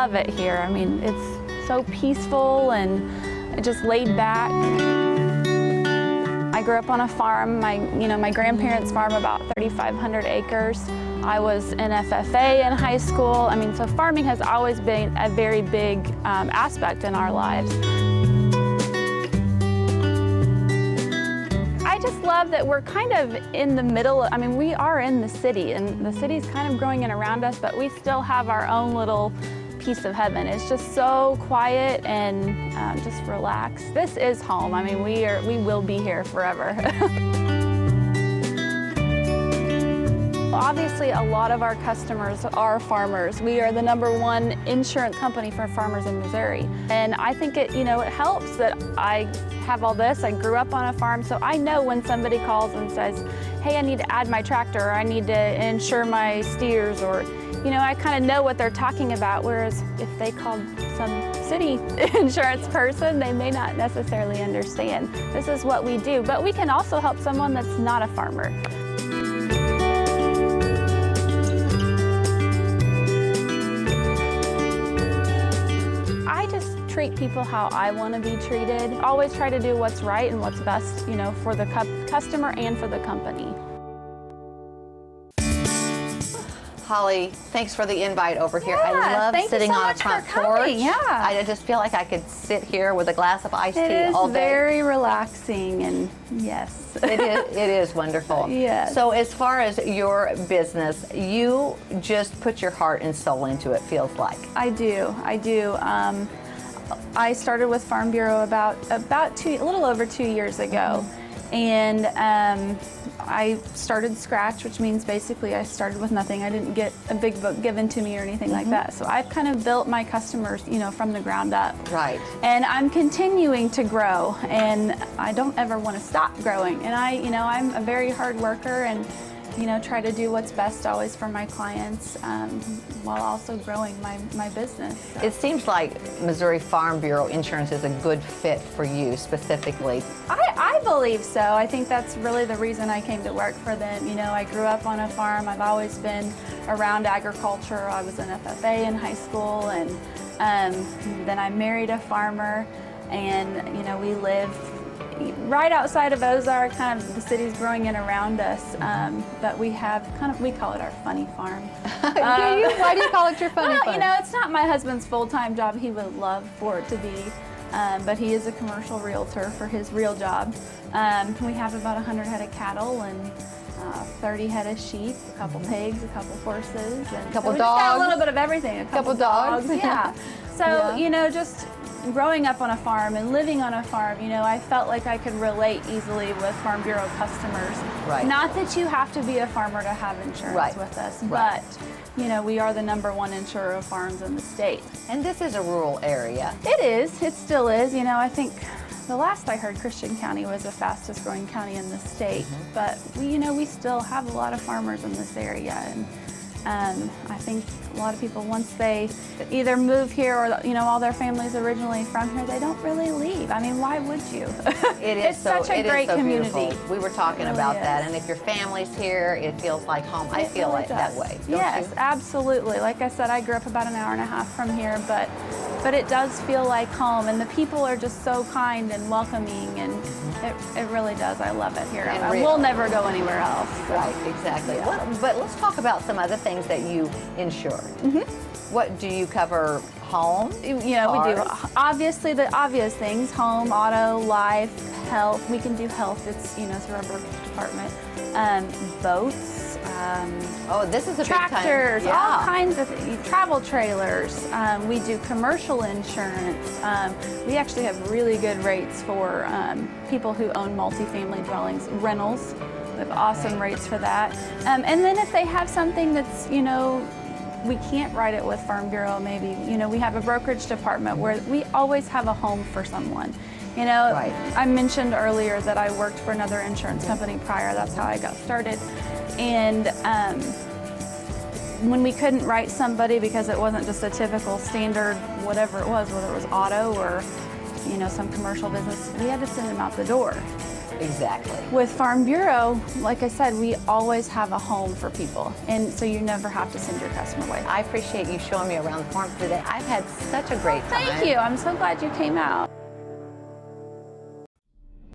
love it here. I mean, it's so peaceful and just laid back. I grew up on a farm. My grandparents farm about 3,500 acres. I was in FFA in high school. I mean, so farming has always been a very big aspect in our lives. I just love that we're kind of in the middle. I mean, we are in the city, and the city's kind of growing in around us, but we still have our own little piece of heaven. It's just so quiet and just relaxed. This is home. I mean, we will be here forever. Obviously, a lot of our customers are farmers. We are the #1 insurance company for farmers in Missouri. And I think it helps that I have all this. I grew up on a farm, so I know when somebody calls and says, hey, I need to add my tractor, or I need to insure my steers, or, I kind of know what they're talking about. Whereas if they called some city insurance person, they may not necessarily understand. This is what we do, but we can also help someone that's not a farmer. Treat people how I want to be treated. Always try to do what's right and what's best, for the customer and for the company. Hollie, thanks for the invite over here. Yeah, I love sitting on a front porch. Yeah. I just feel like I could sit here with a glass of iced tea all day. It is very relaxing, and yes. It is wonderful. Yes. So as far as your business, you just put your heart and soul into it, feels like. I do. I started with Farm Bureau about a little over 2 years ago, and I started scratch, which means basically I started with nothing. I didn't get a big book given to me or anything like that. So I've kind of built my customers, from the ground up. Right. And I'm continuing to grow, and I don't ever want to stop growing. And I'm a very hard worker, and try to do what's best always for my clients, while also growing my business. So. It seems like Missouri Farm Bureau Insurance is a good fit for you specifically. I believe so. I think that's really the reason I came to work for them. I grew up on a farm. I've always been around agriculture. I was in FFA in high school, and then I married a farmer, and we live right outside of Ozark. Kind of the city's growing in around us, but we have we call it our funny farm. Why do you call it your funny farm? It's not my husband's full-time job. He would love for it to be, but he is a commercial realtor for his real job. We have about 100 head of cattle and 30 head of sheep, a couple pigs, a couple horses, and a couple so we dogs. Just got a little bit of everything. A couple dogs. Yeah. So just growing up on a farm and living on a farm, I felt like I could relate easily with Farm Bureau customers. Right. Not that you have to be a farmer to have insurance with us, but we are the #1 insurer of farms in the state. And this is a rural area. It is. It still is. I think the last I heard, Christian County was the fastest growing county in the state. But we still have a lot of farmers in this area, and I think a lot of people, once they either move here or all their families originally from here, they don't really leave. I mean, why would you? It's such a great community. Beautiful. We were talking about that, and if your family's here, it feels like home. I feel like that way. Yes, absolutely. Like I said, I grew up about an hour and a half from here, but it does feel like home, and the people are just so kind and welcoming, and it really does. I love it here. We'll never go anywhere else. So. Right, exactly. Yeah. But let's talk about some other things that you insure. What do you cover? Home? We do obviously the obvious things: home, auto, life, health. We can do health. It's through our brokerage department. Boats. This is a tractors, big time. Yeah. All kinds of travel trailers. We do commercial insurance. We actually have really good rates for people who own multifamily dwellings, rentals. We have awesome rates for that. And then if they have something that's we can't write it with Farm Bureau, maybe we have a brokerage department where we always have a home for someone. I mentioned earlier that I worked for another insurance company prior. That's how I got started. And when we couldn't write somebody because it wasn't just a typical standard, whatever it was, whether it was auto or some commercial business, we had to send them out the door. Exactly. With Farm Bureau, like I said, we always have a home for people, and so you never have to send your customer away. I appreciate you showing me around the farm today. I've had such a great time. Thank you. I'm so glad you came out.